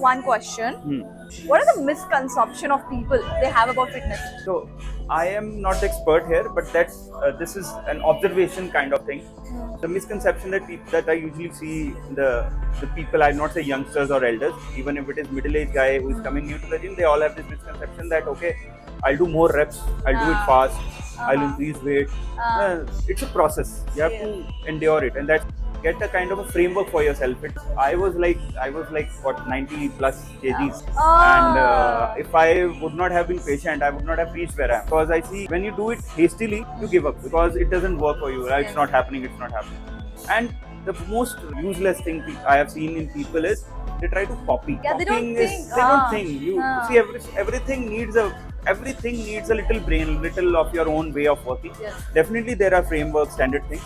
one question. What are the misconception of people they have about fitness? So I am not the expert here, but that's this is an observation kind of thing. The misconception that I usually see the people, I not say youngsters or elders, even if it is middle-aged guy who is coming new to the gym, they all have this misconception that okay, I'll do more reps, I'll do it fast, I'll increase weight. It's a process. You have to endure it, and that's get a kind of a framework for yourself. I was like what 90 plus kgs, and if I would not have been patient, I would not have reached where I am. Because I see when you do it hastily, you give up because it doesn't work for you. Right? It's not happening. It's not happening. And the most useless thing I have seen in people is they try to copy. Yeah, they don't think. They don't think. You see, everything needs a little brain, little of your own way of working. Yes. Definitely, there are frameworks, standard things.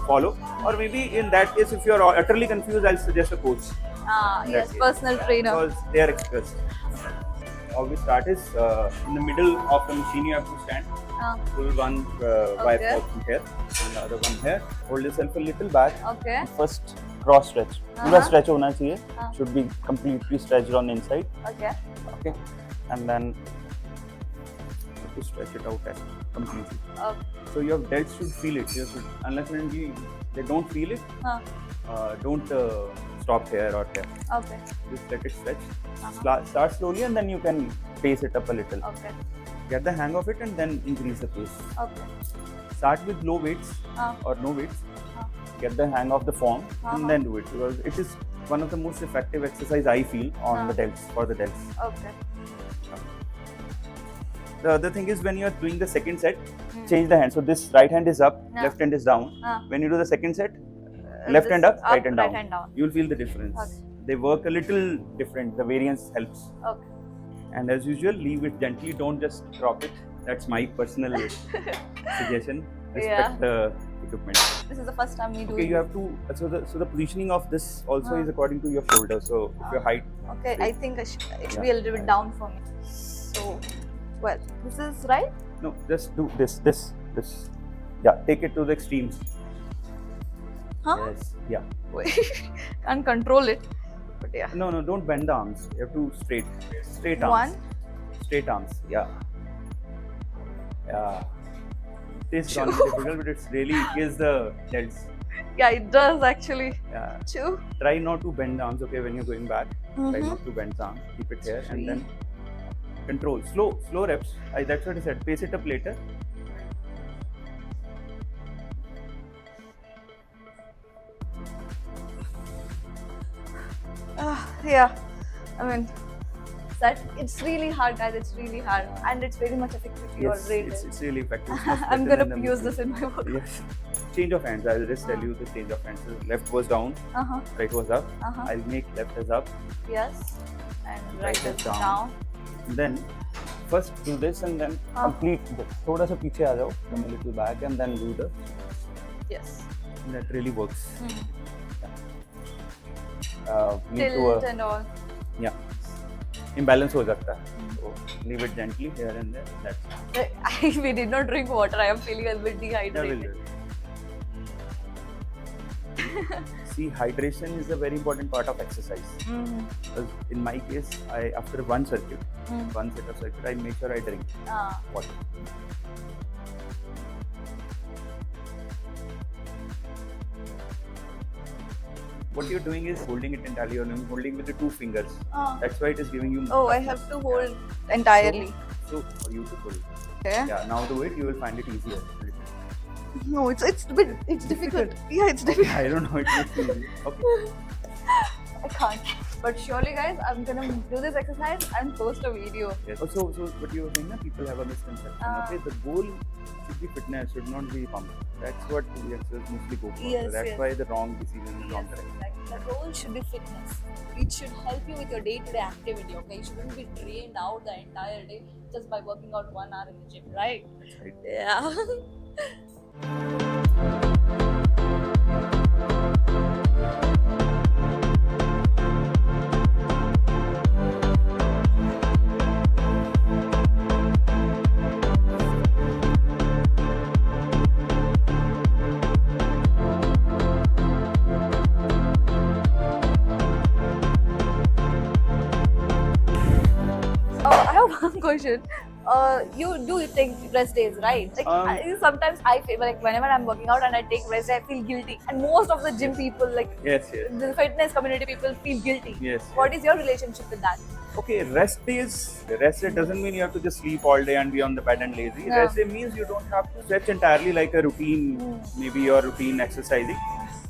Follow, or maybe in that case, if you're utterly confused, I'll suggest a coach. Yes, personal trainer. Because they are experts. How we start is in the middle of the machine. You have to stand. Pull one bicep from here, and the other one here. Hold yourself a little back. Okay. First cross stretch. पूरा stretch होना चाहिए. Should be completely stretched on the inside. Okay. Okay. And then to stretch it out completely. Okay. So your delts should feel it. Unless they don't feel it, don't stop here or here. Okay. Just let it stretch. Start slowly and then you can pace it up a little. Okay. Get the hang of it and then increase the pace. Okay. Start with low weights or no weights. Get the hang of the form and then do it, because it is one of the most effective exercise I feel on the delts, for the delts. Okay. The other thing is when you are doing the second set, change the hand. So this right hand is up, left hand is down. When you do the second set, left hand up, right hand down. You will feel the difference. Okay. They work a little different. The variance helps. Okay. And as usual, leave it gently. Don't just drop it. That's my personal suggestion. Respect the equipment. This is the first time we do. Okay, you have to. So the positioning of this also is according to your shoulder. So if your height. Okay, straight. I think it should be a little bit down for me. So. Well, this is right? No, just do this. Yeah, take it to the extremes. Huh? Yes. Yeah. Can't control it. But yeah. No, don't bend the arms. You have to straight arms. One. Straight arms. Yeah. Yeah. It is difficult, but it's really gives the delts. Yeah, it does actually. Yeah. Two. Try not to bend the arms. Okay, when you're going back, try not to bend the arms. Keep it here and then. Control, slow reps. That's what I said. Pace it up later. Yeah, I mean, it's really hard, guys. It's really hard, and it's very much effective. Yes, it's really effective. I'm gonna use this in my work. Yes. Change of hands. I'll just tell you the change of hands. So left was down, right was up. I'll make left as up. Yes, and right is down. Then first do this and then complete this. थोड़ा सा पीछे आ जाओ, come a little back and then do the. Yes. That really works. Tilt and all. Yeah. Imbalance हो जाता है. So leave it gently here and there. That's. We did not drink water. I am feeling a bit dehydrated. See, hydration is a very important part of exercise. Because in my case, after one circuit, one set of circuit, I make sure I drink water. What you're doing is holding it entirely, or holding with the two fingers. That's why it is giving you. Oh, I have to hold entirely. So for you to hold. Okay. Yeah. Now do it. You will find it easier. No, it's difficult. Yeah, it's difficult. I don't know. It's easy. Okay. I can't. But surely, guys, I'm gonna do this exercise and post a video. Yes. So what you were saying, people have a misconception. Okay, the goal should be fitness, should not be pump. That's what the youngsters mostly go for. Yes, so that's why the wrong decision is wrong direction. The goal should be fitness. It should help you with your day-to-day activity. Okay, you shouldn't be drained out the entire day just by working out 1 hour in the gym, right? That's right. Yeah. question. You take rest days, right? Like sometimes I feel like whenever I'm working out and I take rest, I feel guilty. And most of the gym people, like Yes, yes. the fitness community people, feel guilty. Yes, What is your relationship with that? Okay, rest days. Rest day doesn't mean you have to just sleep all day and be on the bed and lazy. Yeah. Rest day means you don't have to stretch entirely like a routine, maybe your routine exercising.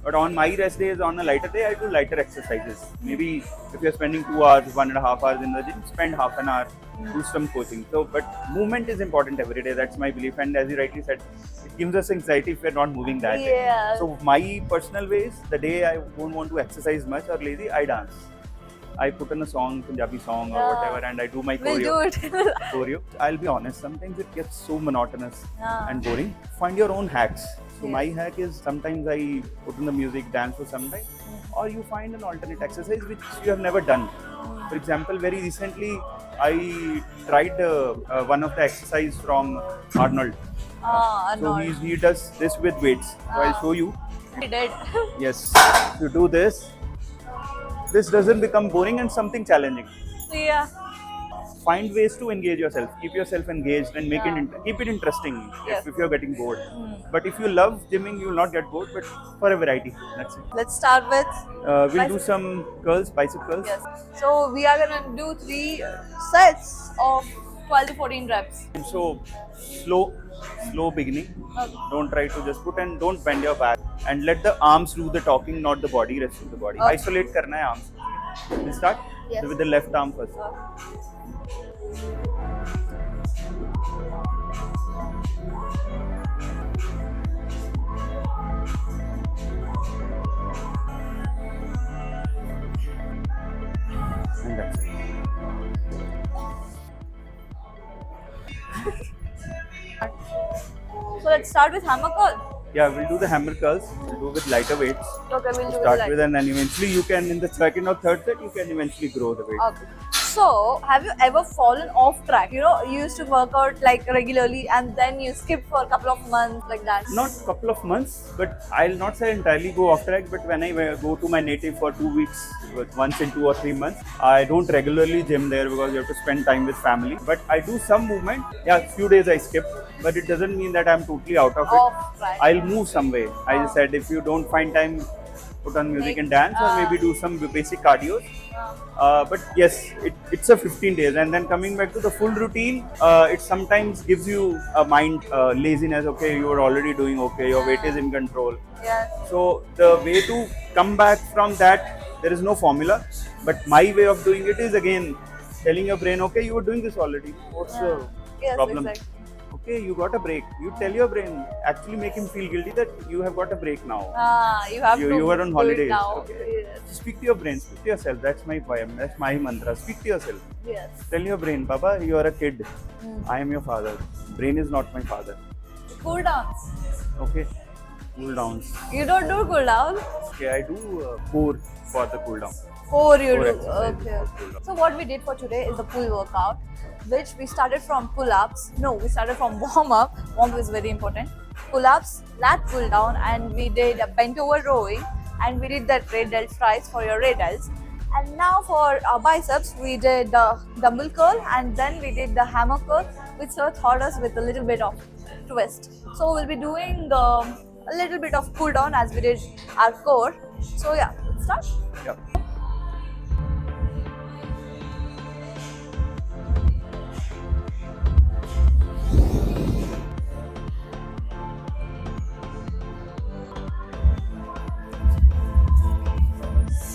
But on my rest days, on a lighter day, I do lighter exercises. Maybe if you're spending 2 hours, 1.5 hours in the gym, spend half an hour, do some coaching. So, but movement is important every day. That's my belief. And as you rightly said, it gives us anxiety if we're not moving that day. Yeah. So my personal ways, the day I don't want to exercise much or lazy, I dance. I put in a song, Punjabi song or whatever, and I do my We'll choreo. do it. Choreo. I'll be honest, sometimes it gets so monotonous Yeah. and boring. Find your own hacks. So Yes. my hack is sometimes I put in the music, dance for some time, or you find an alternate exercise which you have never done. For example, very recently I tried one of the exercise from Arnold. So he does this with weights. So I'll show you. I did. Yes, you do this. This doesn't become boring and something challenging. Yeah. Find ways to engage yourself. Keep yourself engaged and make keep it interesting. Yes. If you're getting bored. But if you love gymming, you will not get bored. But for a variety, that's it. Let's start with We'll do some curls, bicep curls. yes. So we are gonna do 3 sets of 12 to 14 reps. So slow beginning. Okay. Don't try to just put and don't bend your back. And let the arms do the talking, not the body. Rest of the body. Okay. Isolate karna hai arms. We'll start Yes. with the left arm first. And that's it. So let's start with hammer curl. Yeah, we'll do the hammer curls. We'll do with lighter weights. Okay, we'll do Start it with, and then eventually you can, in the second or third set, you can eventually grow the weight. Okay. So, have you ever fallen off track? You know, you used to work out like regularly and then you skip for a couple of months like that. Not couple of months, but I'll not say entirely go off track. But when I go to my native for 2 weeks, once in 2 or 3 months, I don't regularly gym there because you have to spend time with family. But I do some movement. Yeah, few days I skip, but it doesn't mean that I'm totally out of it. Off track. I'll move some way. I just said if you don't find time, put on music and dance, or maybe do some basic cardio. But yes, it's a 15 days, and then coming back to the full routine, it sometimes gives you a mind laziness. Okay, you are already doing okay, your weight is in control. Yeah. So the way to come back from that, there is no formula, but my way of doing it is again telling your brain, okay, you were doing this already. What's the Yes, problem? exactly. Okay, you got a break. You tell your brain, actually make him feel guilty that you have got a break now. You have to You were on do it holidays. now. Okay. Yes. Speak to your brain, speak to yourself. That's my poem, that's my mantra. Speak to yourself. Yes. Tell your brain, Baba, you are a kid. I am your father. Brain is not my father. Cool downs. Okay? Cool downs. You don't do cool down? Okay, I do core for the cool down. Core you Core do. exercise. Okay. So what we did for today is the pull workout, which we started from pull-ups. No, we started from warm-up. Warm-up is very important. Pull-ups, lat pull down, and we did a bent over rowing, and we did that rear delt tries for your rear delts. And now for our biceps, we did the dumbbell curl, and then we did the hammer curl, which taught us with a little bit of twist. So we'll be doing a little bit of cool down as we did our core. So yeah, let's start. Yeah.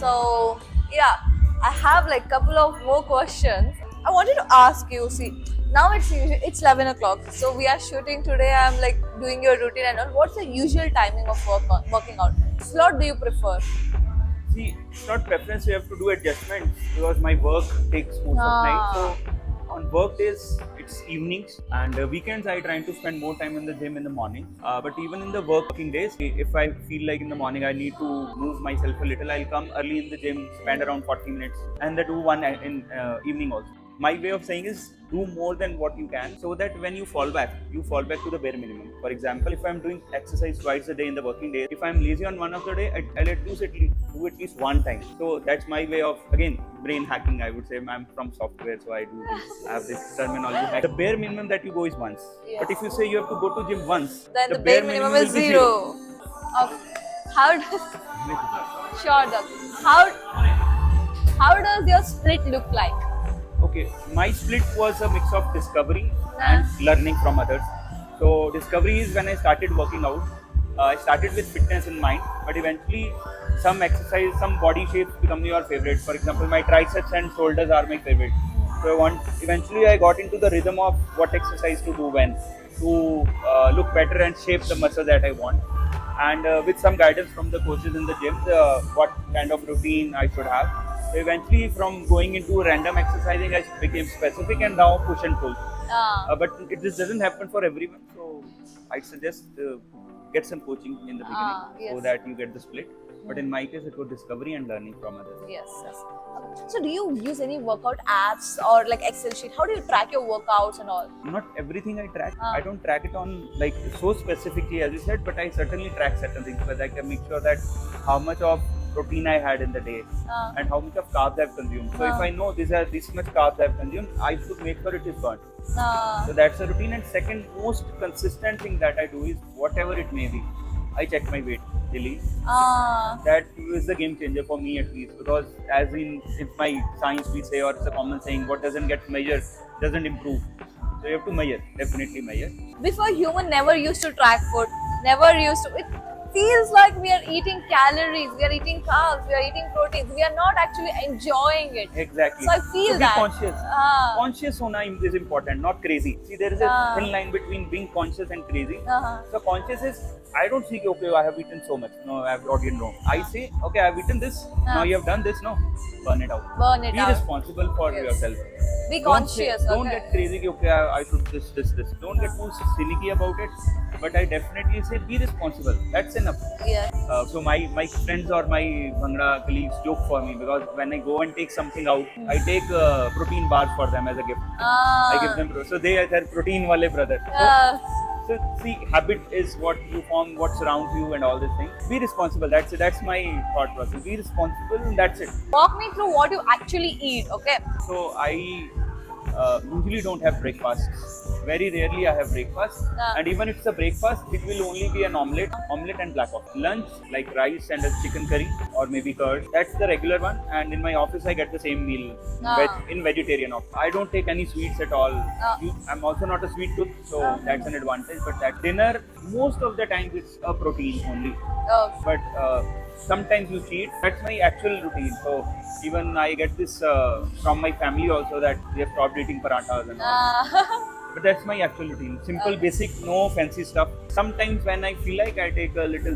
So yeah, I have like couple of more questions. I wanted to ask you. See, now it's 11 o'clock. So we are shooting today. I'm like doing your routine and all. What's the usual timing of working out? Slot do you prefer? See, it's not preference, you have to do adjustments because my work takes most of night. So on work days, it's evenings, and weekends I try to spend more time in the gym in the morning. But even in the working days, if I feel like in the morning I need to move myself a little, I'll come early in the gym, spend around 40 minutes, and then do one in evening also. my way of saying is do more than what you can, so that when you fall back to the bare minimum. For example, if I'm doing exercise twice a day in the working day, if I'm lazy on one of the day, I'll at least do at least one time. So that's my way of, again, brain hacking, I would say. I'm from software, so I do this. I have this terminology. The bare minimum that you go is once. Yeah. But if you say you have to go to gym once, Then the bare minimum is will be zero. How does sure Doug. How does your split look like? Okay, my split was a mix of discovery and learning from others. So discovery is when I started working out. I started with fitness in mind, but eventually some exercise, some body shapes become your favorite. For example, my triceps and shoulders are my favorite. So eventually I got into the rhythm of what exercise to do when, to look better and shape the muscle that I want. And with some guidance from the coaches in the gym, what kind of routine I should have. So eventually, from going into random exercising, I became specific, and now push and pull. But this doesn't happen for everyone, so I suggest get some coaching in the beginning, yes. so that you get the split. But in my case, it was discovery and learning from others. Yes. So do you use any workout apps or like Excel sheet? How do you track your workouts and all? Not everything I track. I don't track it on like so specifically as you said, but I certainly track certain things, because I can make sure that how much of protein I had in the day and how much of carbs I've consumed. So if I know this much carbs I've consumed, I should make sure it is burnt. So that's a routine. And second most consistent thing that I do is, whatever it may be, I check my weight daily. That is the game changer for me, at least, because as in my science we say, or it's a common saying, what doesn't get measured doesn't improve. So you have to measure, definitely measure. Before, human never used to track food, it feels like we are eating calories, we are eating carbs, we are eating proteins, we are not actually enjoying it. Exactly. So I feel that. Be conscious. Conscious hona is important, not crazy. See, there is a thin line between being conscious and crazy. So conscious is, I don't see, okay, I have eaten so much. No, I have not eaten wrong. I say, okay, I have eaten this. Now you have done this. No, burn it out. Be responsible for yourself. Be conscious. Don't get crazy. Okay, I should this. Don't get too cynical about it. But I definitely say be responsible. That's enough. Yes. So my friends or my Bhangra colleagues joke for me, because when I go and take something out, I take protein bars for them as a gift. I give them, so they are their protein wale brother. So see, habit is what you form, what surrounds you, and all these things. Be responsible. That's it. That's my thought process. Be responsible, and that's it. Walk me through what you actually eat. Okay. So I usually don't have breakfast. Very rarely I have breakfast, and even if it's a breakfast, it will only be an omelette and black coffee. Lunch, like rice and a chicken curry or maybe curd. That's the regular one, and in my office I get the same meal in vegetarian office. I don't take any sweets at all. I'm also not a sweet tooth, so that's an advantage. But that dinner, most of the times it's a protein only. But sometimes you cheat. That's my actual routine. So even I get this from my family also, that they have stopped eating parathas and all. But that's my actual routine. Simple, basic, no fancy stuff. Sometimes when I feel like, I take a little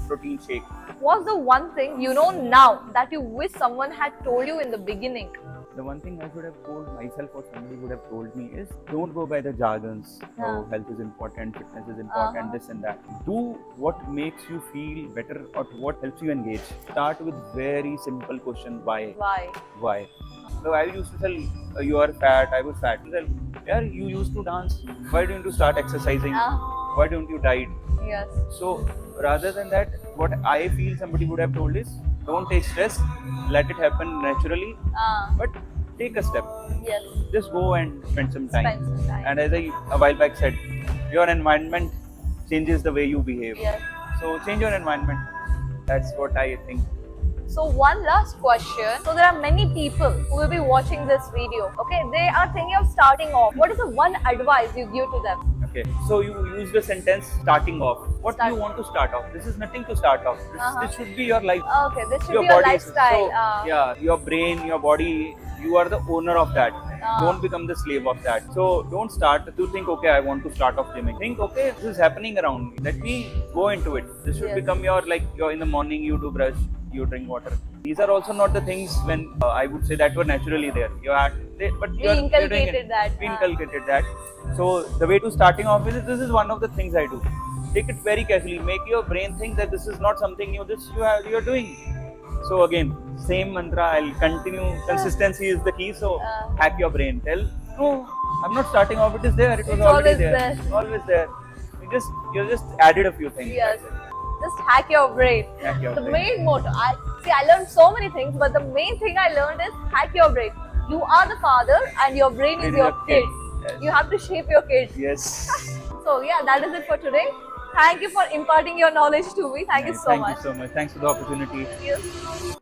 protein shake. What's the one thing you know now that you wish someone had told you in the beginning? The one thing I should have told myself, or somebody would have told me, is don't go by the jargons. Oh, health is important, fitness is important, this and that. Do what makes you feel better or what helps you engage. Start with very simple question: why? Why? So I used to tell, you are fat, I was fat. Tell, yeah, you used to dance. Why don't you start exercising? Why don't you diet? Yes. So rather than that, what I feel somebody would have told is, don't take stress, let it happen naturally, but take a step. Yes. Just go and spend some time. And as I a while back said, your environment changes the way you behave. Yes. So change your environment. That's what I think. So one last question. So there are many people who will be watching this video. Okay, they are thinking of starting off. What is the one advice you give to them? Okay, so you use the sentence starting off. What do you want to start off? This is nothing to start off. This should be your life. Okay, this should be your lifestyle. So, yeah, your brain, your body, you are the owner of that. Don't become the slave of that. So don't start to think, okay, I want to start off gymming. Think, okay, this is happening around me. Let me go into it. This should become your, like, you're in the morning, you do brush, you drink water. These are also not the things when I would say that were naturally there. But we inculcated that. We inculcated that. So the way to starting off is, this is one of the things I do. Take it very carefully. Make your brain think that this is not something new. This you're doing. So again, same mantra. I'll continue. Consistency is the key. So hack your brain. Tell no, I'm not starting off. It is there. It was It's already always there. there. It's always there. You just added a few things. Yes. Just hack your brain. Hack your the brain. main motto. I learned so many things, but the main thing I learned is hack your brain. You are the father, and your brain is It is your a kid. kid. Yes. You have to shape your kid. Yes. So yeah, that is it for today. Thank you for imparting your knowledge to me. Thank you so Thank much. you so much. Thanks for the opportunity. Thank you.